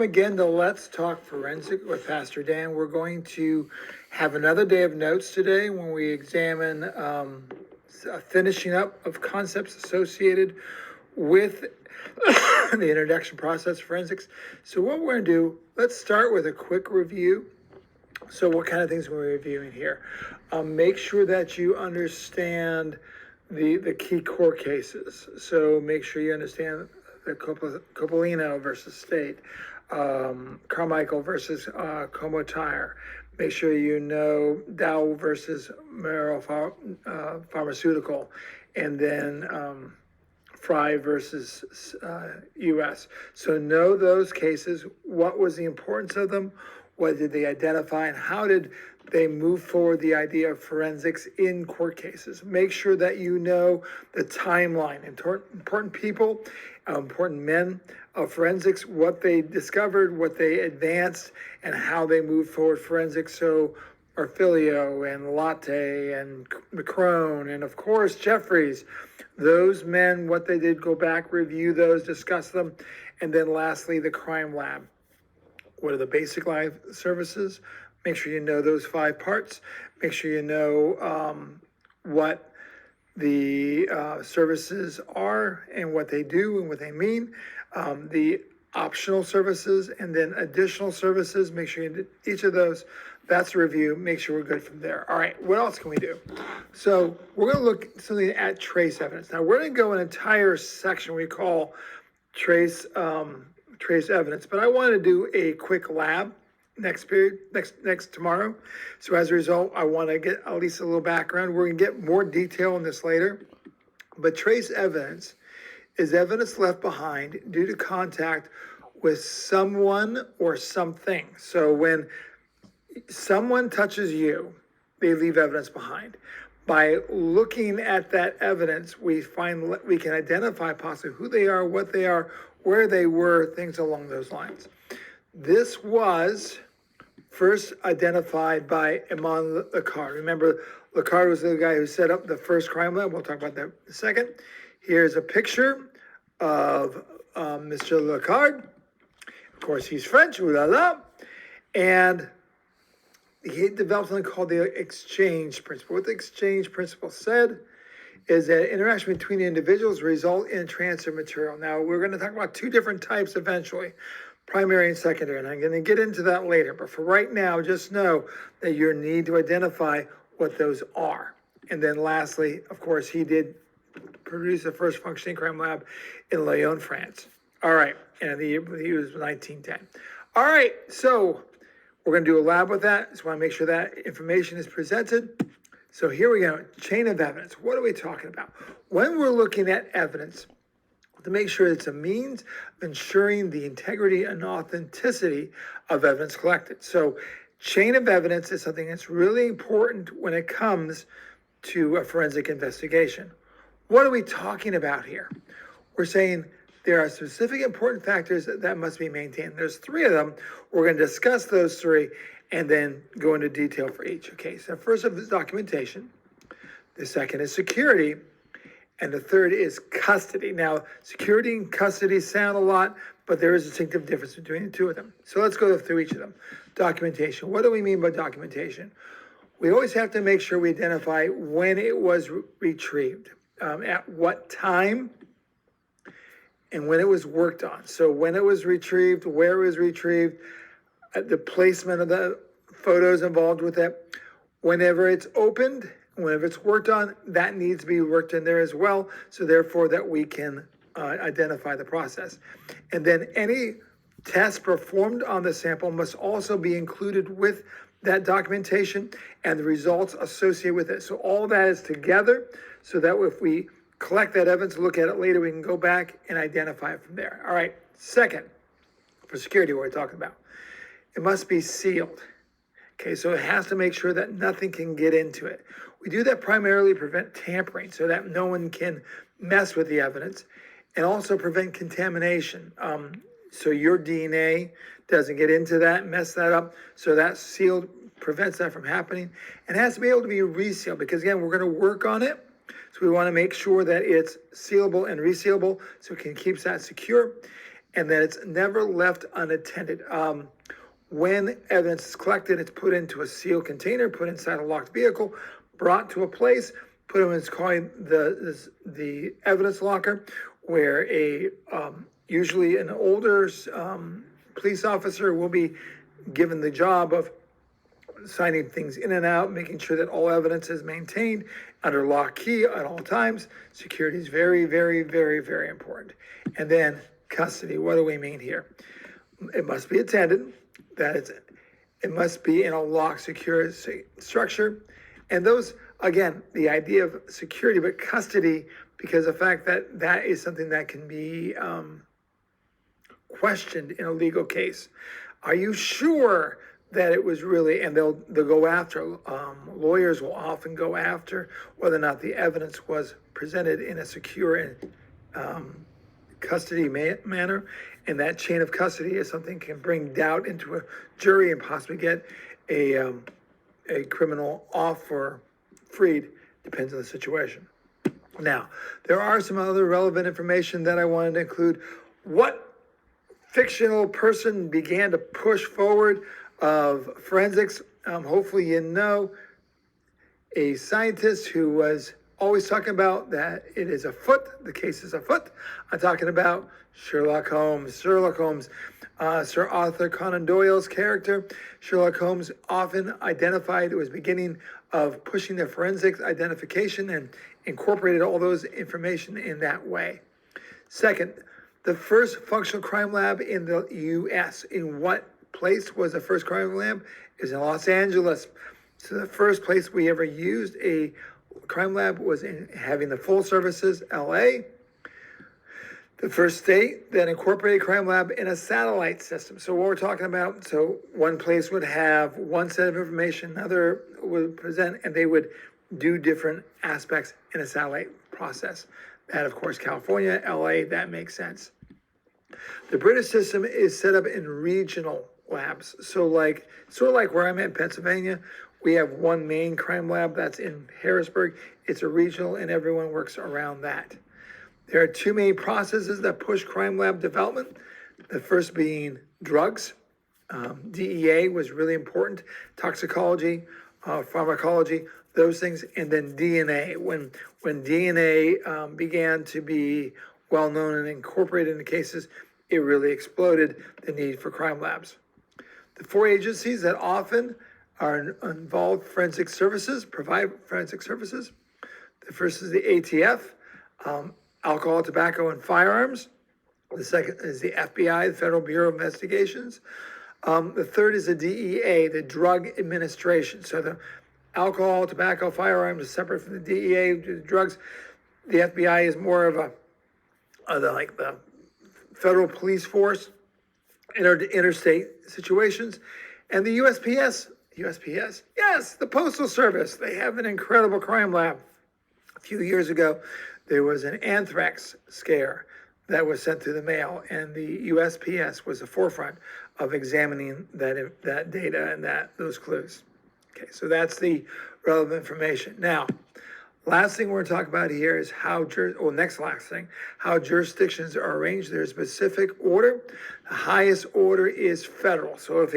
Again, to Let's Talk Forensic with Pastor Dan. We're going to have another day of notes today when we examine finishing up of concepts associated with the introduction process of forensics. So what we're going to do, let's start with a quick review. So what kind of things are we reviewing here? Make sure that you understand the key core cases. So make sure you understand the Coppolino versus State, Carmichael versus Como Tire. Make sure you know Dow versus Merrill Pharmaceutical, and then Fry versus U.S. So know those cases. What was the importance of them? What did they identify, and how did they move forward the idea of forensics in court cases? Make sure that you know the timeline, important people, important men of forensics, what they discovered, what they advanced, and how they moved forward forensics. So Orfilio and Latte and McCrone and, of course, Jeffries, those men, what they did, go back, review those, discuss them. And then lastly, the crime lab. What are the basic life services? Make sure you know those 5 parts. Make sure you know what the services are and what they do and what they mean. The optional services and then additional services. Make sure you do each of those. That's a review. Make sure we're good from there. All right, what else can we do? So we're going to look something at trace evidence. Now we're going to go an entire section we call trace evidence, but I want to do a quick lab next tomorrow. So as a result, I want to get at least a little background. We're going to get more detail on this later, but trace evidence is evidence left behind due to contact with someone or something. So when someone touches you, they leave evidence behind. By looking at that evidence, we can identify possibly who they are, what they are, where they were, things along those lines. This was first identified by Emmanuel Locard. Remember, Locard was the guy who set up the first crime lab. We'll talk about that in a second. Here's a picture of Mr. Locard. Of course, he's French, ooh la la. And he developed something called the exchange principle. What the exchange principle said is that interaction between individuals result in transfer material. Now, we're going to talk about 2 different types eventually, primary and secondary, and I'm going to get into that later. But for right now, just know that you need to identify what those are. And then lastly, of course, he did produce the first functioning crime lab in Lyon, France. All right, and he was 1910. All right, so we're going to do a lab with that. Just want to make sure that information is presented. So here we go, chain of evidence. What are we talking about? When we're looking at evidence, to make sure it's a means of ensuring the integrity and authenticity of evidence collected. So chain of evidence is something that's really important when it comes to a forensic investigation. What are we talking about here? We're saying there are specific important factors that must be maintained. There's 3 of them. We're going to discuss those 3 and then go into detail for each. Okay, so first of is documentation. The second is security. And the third is custody. Now, security and custody sound a lot, but there is a distinctive difference between the 2 of them. So let's go through each of them. Documentation. What do we mean by documentation? We always have to make sure we identify when it was retrieved, at what time, and when it was worked on. So when it was retrieved, where it was retrieved, the placement of the photos involved with it. Whenever it's opened, whenever it's worked on, that needs to be worked in there as well. So therefore that we can identify the process. And then any test performed on the sample must also be included with that documentation and the results associated with it. So all that is together so that if we collect that evidence, look at it later, we can go back and identify it from there. All right, second, for security, what we're talking about. It must be sealed. Okay, so it has to make sure that nothing can get into it. We do that primarily to prevent tampering so that no one can mess with the evidence and also prevent contamination. So your DNA doesn't get into that, mess that up. So that sealed prevents that from happening and has to be able to be resealed because again, we're going to work on it. So we want to make sure that it's sealable and resealable so it can keep that secure. and that it's never left unattended. When evidence is collected, it's put into a sealed container, put inside a locked vehicle, brought to a place, put in what's called the evidence locker, where usually an older police officer will be given the job of signing things in and out, making sure that all evidence is maintained under lock key at all times. Security is very, very, very, very important. And then custody. What do we mean here? It must be attended. It must be in a locked, secure structure. And those, again, the idea of security, but custody, because the fact that that is something that can be questioned in a legal case. Are you sure that it was really, and they'll go after, lawyers will often go after whether or not the evidence was presented in a secure and custody manner. And that chain of custody is something that can bring doubt into a jury and possibly get a criminal off or freed, depends on the situation. Now, there are some other relevant information that I wanted to include. What fictional person began to push forward of forensics? Hopefully you know a scientist who was always talking about that it is afoot, the case is afoot. I'm talking about Sherlock Holmes. Sherlock Holmes, Sir Arthur Conan Doyle's character. Sherlock Holmes often identified, it was beginning of pushing the forensics identification and incorporated all those information in that way. Second, the first functional crime lab in the U.S. In what place was the first crime lab? Is in Los Angeles. So the first place we ever used a crime lab was in having the full services, L.A. The first state that incorporated crime lab in a satellite system. So what we're talking about, so one place would have one set of information, another would present, and they would do different aspects in a satellite process. That, of course, California, LA, that makes sense. The British system is set up in regional labs. So sort of like where I'm at in Pennsylvania, we have one main crime lab that's in Harrisburg. It's a regional and everyone works around that. There are two main processes that push crime lab development. The first being drugs. DEA was really important. Toxicology, pharmacology, those things, and then DNA. When DNA began to be well known and incorporated into cases, it really exploded the need for crime labs. The four agencies that often are involved forensic services, provide forensic services. The first is the ATF, alcohol, tobacco, and firearms. The second is the FBI, the Federal Bureau of Investigations. The third is the DEA, the Drug Administration. So the alcohol, tobacco, firearms is separate from the DEA, the drugs. The FBI is more of the federal police force, interstate situations. And the USPS, yes, the Postal Service. They have an incredible crime lab. A few years ago, there was an anthrax scare that was sent through the mail, and the USPS was the forefront of examining that data and those clues. Okay, so that's the relevant information. Now, last thing we're going to talk about here is how jurisdictions are arranged. There's a specific order. The highest order is federal. So if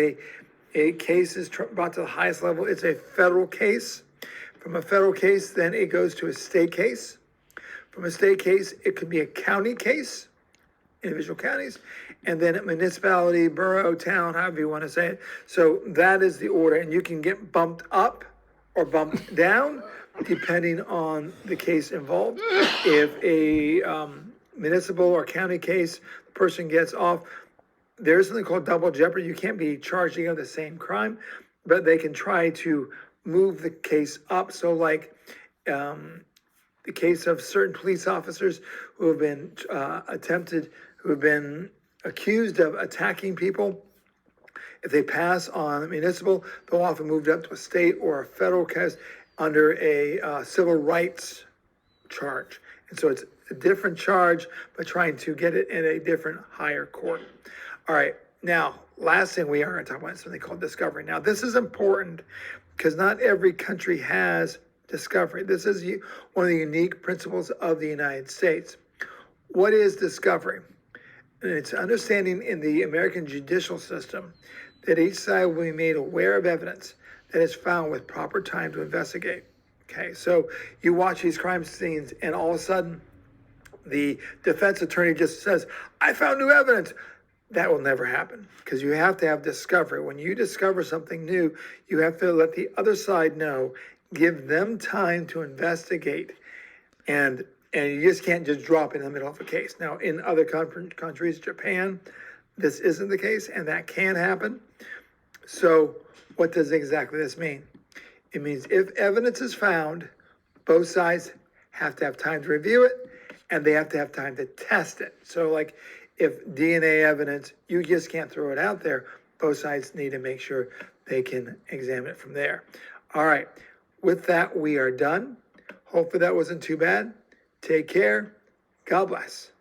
a case is brought to the highest level, it's a federal case. From a federal case, then it goes to a state case. From a state case, it could be a county case, individual counties, and then a municipality, borough, town, however you want to say it. So that is the order, and you can get bumped up or bumped down depending on the case involved. If a municipal or county case, the person gets off, there's something called double jeopardy. You can't be charged again with the same crime, but they can try to move the case up. So like the case of certain police officers who have been who have been accused of attacking people. If they pass on municipal, they'll often move up to a state or a federal case under a civil rights charge. And so it's a different charge, but trying to get it in a different higher court. All right, now, last thing we are going to talk about is something called discovery. Now, this is important because not every country has discovery. This is one of the unique principles of the United States. What is discovery? it's understanding in the American judicial system that each side will be made aware of evidence that is found with proper time to investigate. Okay, so you watch these crime scenes and all of a sudden the defense attorney just says, I found new evidence. That will never happen because you have to have discovery. When you discover something new, you have to let the other side know, give them time to investigate, and you just can't just drop it in the middle of a case. Now, in other countries, Japan, this isn't the case, and that can happen. So, what does exactly this mean? It means if evidence is found, both sides have to have time to review it, and they have to have time to test it. So, like if DNA evidence, you just can't throw it out there. Both sides need to make sure they can examine it from there. All right, with that, we are done. Hopefully that wasn't too bad. Take care. God bless.